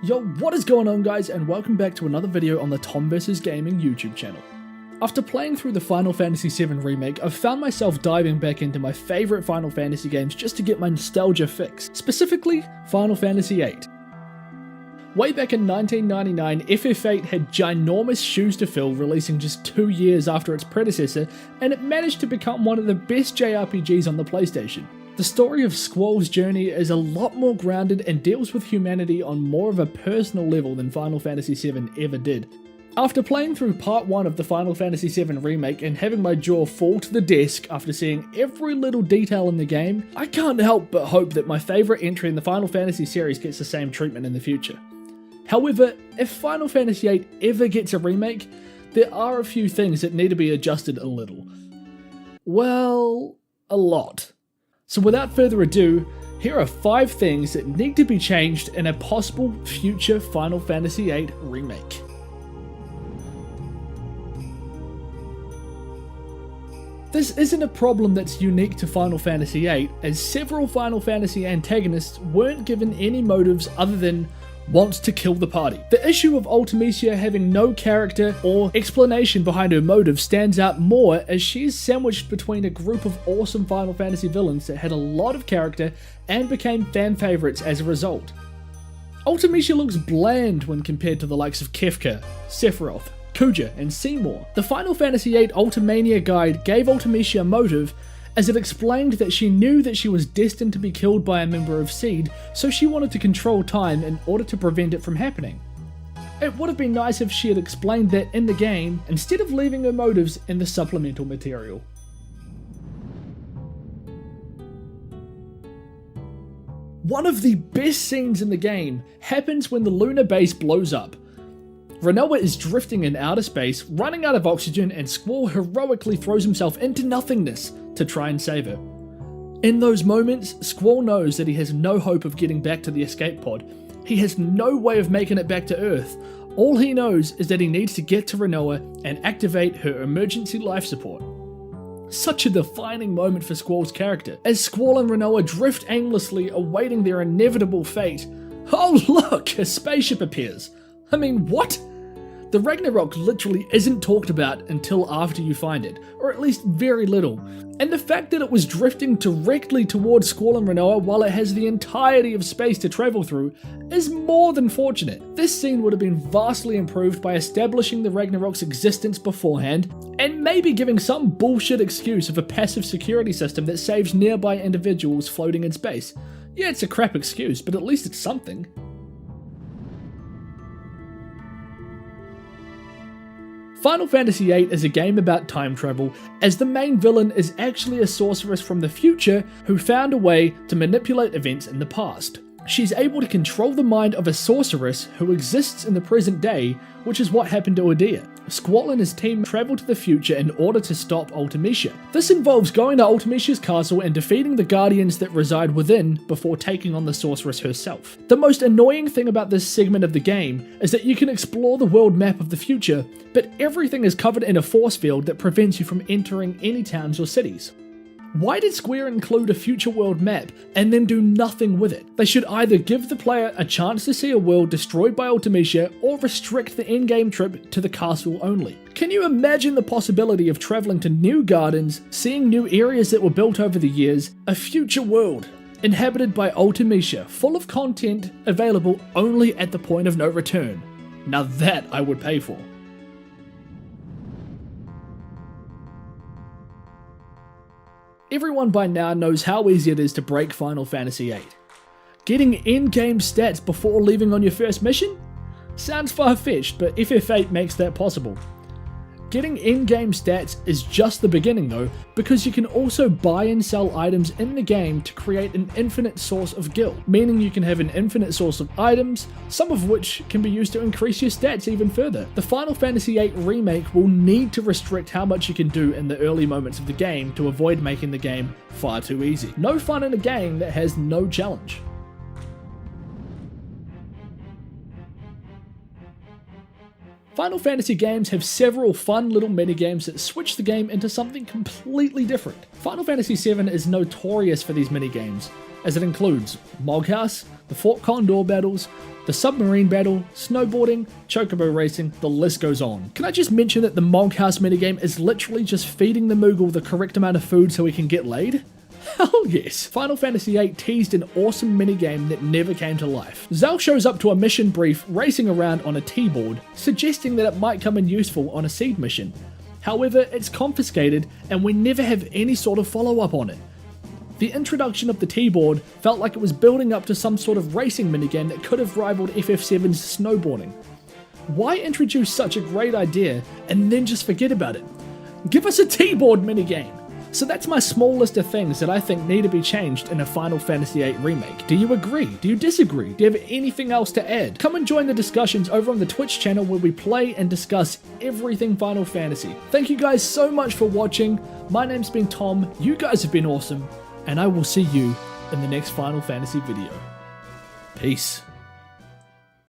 Yo, what is going on guys, and welcome back to another video on the Tom vs Gaming YouTube channel. After playing through the Final Fantasy VII Remake, I've found myself diving back into my favourite Final Fantasy games just to get my nostalgia fix, specifically Final Fantasy VIII. Way back in 1999, FF8 had ginormous shoes to fill, releasing just 2 years after its predecessor, and it managed to become one of the best JRPGs on the PlayStation. The story of Squall's journey is a lot more grounded and deals with humanity on more of a personal level than Final Fantasy VII ever did. After playing through part 1 of the Final Fantasy VII Remake and having my jaw fall to the desk after seeing every little detail in the game, I can't help but hope that my favourite entry in the Final Fantasy series gets the same treatment in the future. However, if Final Fantasy VIII ever gets a remake, there are a few things that need to be adjusted a little. Well, a lot. So without further ado, here are 5 things that need to be changed in a possible future Final Fantasy VIII remake. This isn't a problem that's unique to Final Fantasy VIII, as several Final Fantasy antagonists weren't given any motives other than wants to kill the party. The issue of Ultimecia having no character or explanation behind her motive stands out more as she is sandwiched between a group of awesome Final Fantasy villains that had a lot of character and became fan favourites as a result. Ultimecia looks bland when compared to the likes of Kefka, Sephiroth, Kuja, and Seymour. The Final Fantasy VIII Ultimania guide gave Ultimecia a motive, as it explained that she knew that she was destined to be killed by a member of SEED, so she wanted to control time in order to prevent it from happening. It would have been nice if she had explained that in the game, instead of leaving her motives in the supplemental material. One of the best scenes in the game happens when the lunar base blows up. Rinoa is drifting in outer space, running out of oxygen, and Squall heroically throws himself into nothingness to try and save her. In those moments, Squall knows that he has no hope of getting back to the escape pod. He has no way of making it back to Earth. All he knows is that he needs to get to Rinoa and activate her emergency life support. Such a defining moment for Squall's character, as Squall and Rinoa drift aimlessly, awaiting their inevitable fate. Oh look, a spaceship appears. I mean, what? The Ragnarok literally isn't talked about until after you find it, or at least very little. And the fact that it was drifting directly towards Squall and Rinoa while it has the entirety of space to travel through is more than fortunate. This scene would have been vastly improved by establishing the Ragnarok's existence beforehand, and maybe giving some bullshit excuse of a passive security system that saves nearby individuals floating in space. Yeah, it's a crap excuse, but at least it's something. Final Fantasy VIII is a game about time travel, as the main villain is actually a sorceress from the future who found a way to manipulate events in the past. She's able to control the mind of a sorceress who exists in the present day, which is what happened to Udea. Squall and his team travel to the future in order to stop Ultimecia. This involves going to Ultimecia's castle and defeating the guardians that reside within before taking on the sorceress herself. The most annoying thing about this segment of the game is that you can explore the world map of the future, but everything is covered in a force field that prevents you from entering any towns or cities. Why did Square include a future world map and then do nothing with it? They should either give the player a chance to see a world destroyed by Ultimecia or restrict the in-game trip to the castle only. Can you imagine the possibility of travelling to new gardens, seeing new areas that were built over the years, a future world inhabited by Ultimecia, full of content available only at the point of no return? Now that I would pay for. Everyone by now knows how easy it is to break Final Fantasy VIII. Getting in-game stats before leaving on your first mission? Sounds far-fetched, but FF8 makes that possible. Getting in-game stats is just the beginning though, because you can also buy and sell items in the game to create an infinite source of guild, meaning you can have an infinite source of items, some of which can be used to increase your stats even further. The Final Fantasy VIII Remake will need to restrict how much you can do in the early moments of the game to avoid making the game far too easy. No fun in a game that has no challenge. Final Fantasy games have several fun little minigames that switch the game into something completely different. Final Fantasy VII is notorious for these minigames, as it includes Moghouse, the Fort Condor battles, the submarine battle, snowboarding, chocobo racing, the list goes on. Can I just mention that the Monkhouse minigame is literally just feeding the Moogle the correct amount of food so he can get laid? Hell yes. Final Fantasy VIII teased an awesome minigame that never came to life. Zal shows up to a mission brief racing around on a T-board, suggesting that it might come in useful on a seed mission. However, it's confiscated and we never have any sort of follow-up on it. The introduction of the T-board felt like it was building up to some sort of racing minigame that could have rivaled FF7's snowboarding. Why introduce such a great idea and then just forget about it? Give us a T-board minigame! So that's my small list of things that I think need to be changed in a Final Fantasy VIII Remake. Do you agree? Do you disagree? Do you have anything else to add? Come and join the discussions over on the Twitch channel where we play and discuss everything Final Fantasy. Thank you guys so much for watching. My name's been Tom, you guys have been awesome, and I will see you in the next Final Fantasy video. Peace.